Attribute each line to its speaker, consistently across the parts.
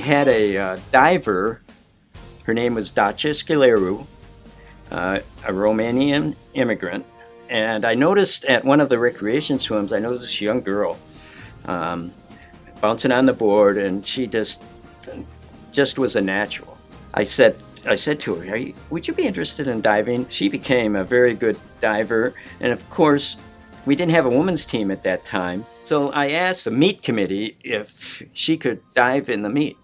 Speaker 1: had a diver. Her name was Dacia Scaleru, a Romanian immigrant. And I noticed at one of the recreation swims, I noticed this young girl bouncing on the board, and she just was a natural. I said to her, would you be interested in diving? She became a very good diver, and of course, we didn't have a women's team at that time. So I asked the meet committee if she could dive in the meet,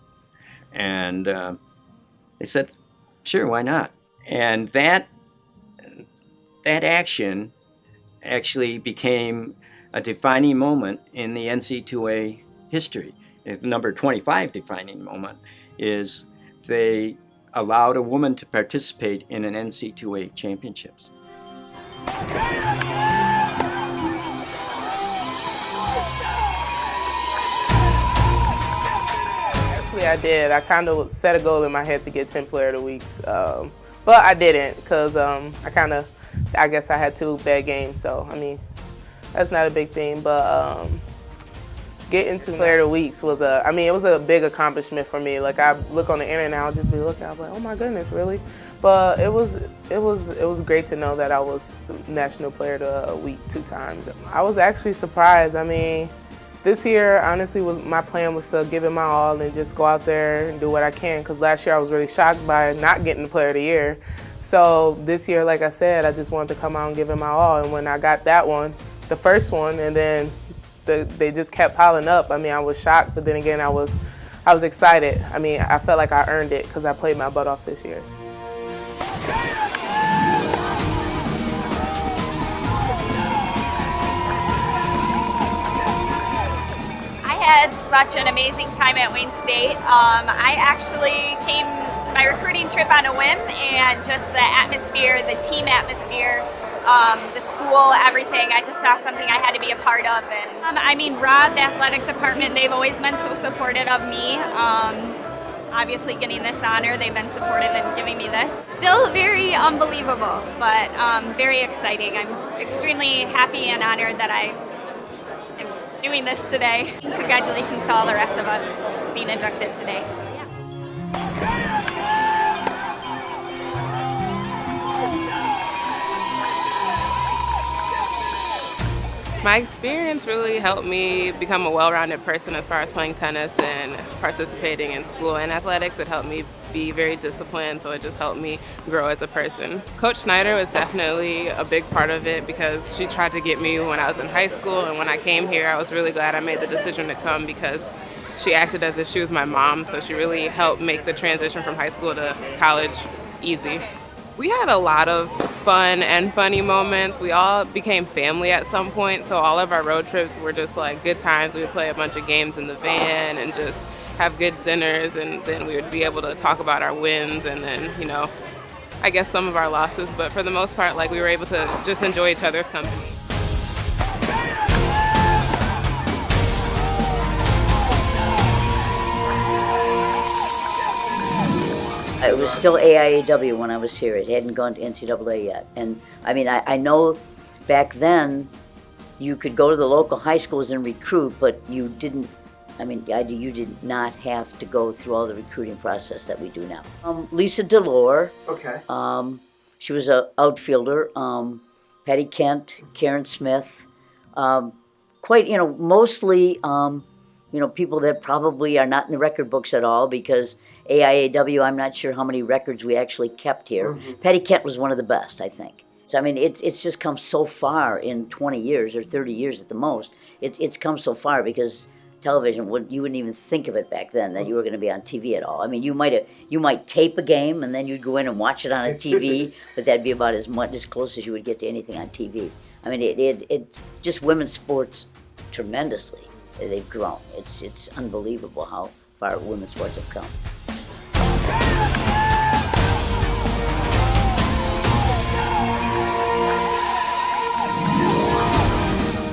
Speaker 1: and they said, sure, why not? And that action actually became a defining moment in the NC2A history. Number 25 defining moment is they allowed a woman to participate in an NC2A championships.
Speaker 2: Actually, I did. I kind of set a goal in my head to get 10 Player of the Weeks, but I didn't because I guess I had 2 bad games, so I mean, that's not a big thing, but getting to Player of the Weeks was it was a big accomplishment for me. Like, I look on the internet and I'll just be looking, I'm like, oh my goodness, really? But it was great to know that I was National Player of the Week 2 times. I was actually surprised. I mean, this year, honestly, my plan was to give it my all and just go out there and do what I can, because last year I was really shocked by not getting the Player of the Year. So this year, like I said, I just wanted to come out and give it my all. And when I got that one, the first one, and then they just kept piling up, I mean, I was shocked, but then again, I was excited. I mean, I felt like I earned it because I played my butt off this year.
Speaker 3: I had such an amazing time at Wayne State. I actually came to my recruiting trip on a whim, and just the atmosphere, the team atmosphere, the school, everything. I just saw something I had to be a part of. And I mean, Rob, the athletic department, they've always been so supportive of me. Obviously getting this honor, they've been supportive in giving me this. Still very unbelievable, but very exciting. I'm extremely happy and honored that I am doing this today. Congratulations to all the rest of us being inducted today. So, yeah.
Speaker 2: My experience really helped me become a well-rounded person as far as playing tennis and participating in school and athletics. It helped me be very disciplined, so it just helped me grow as a person. Coach Schneider was definitely a big part of it because she tried to get me when I was in high school, and when I came here, I was really glad I made the decision to come because she acted as if she was my mom, so she really helped make the transition from high school to college easy. We had a lot of fun and funny moments. We all became family at some point, so all of our road trips were just like good times. We would play a bunch of games in the van and just have good dinners, and then we would be able to talk about our wins and then, you know, I guess some of our losses, but for the most part, like, we were able to just enjoy each other's company.
Speaker 4: It was still AIAW when I was here. It hadn't gone to NCAA yet. And I mean, I know back then you could go to the local high schools and recruit, but you didn't, you did not have to go through all the recruiting process that we do now. Lisa Delore. Okay. She was an outfielder. Patty Kent, Karen Smith. Mostly, people that probably are not in the record books at all, because AIAW, I'm not sure how many records we actually kept here. Mm-hmm. Patty Kent was one of the best, I think. So, I mean, it's just come so far in 20 years or 30 years at the most. It's come so far because television, you wouldn't even think of it back then that you were going to be on TV at all. I mean, you might tape a game and then you'd go in and watch it on a TV, but that'd be about as close as you would get to anything on TV. I mean, it's just women's sports tremendously. They've grown. It's unbelievable how far women's sports have come.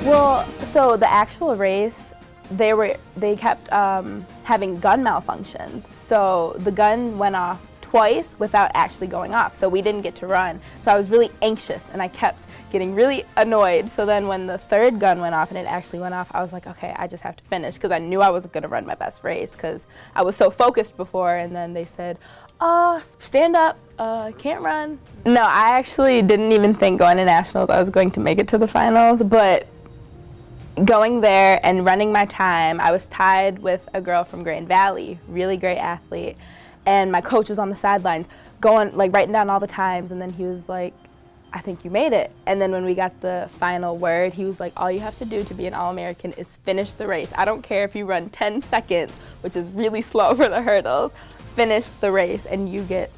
Speaker 5: Well, so the actual race, they kept having gun malfunctions. So the gun went off twice without actually going off. So we didn't get to run. So I was really anxious and I kept getting really annoyed. So then when the third gun went off and it actually went off, I was like, okay, I just have to finish, because I knew I wasn't going to run my best race because I was so focused before. And then they said, stand up, can't run. No, I actually didn't even think going to nationals I was going to make it to the finals, but going there and running my time, I was tied with a girl from Grand Valley, really great athlete, and my coach was on the sidelines going, like, writing down all the times, and then he was like, I think you made it. And then when we got the final word, he was like, all you have to do to be an All-American is finish the race. I don't care if you run 10 seconds, which is really slow for the hurdles, finish the race and you get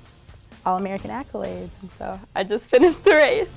Speaker 5: All-American accolades. And so I just finished the race.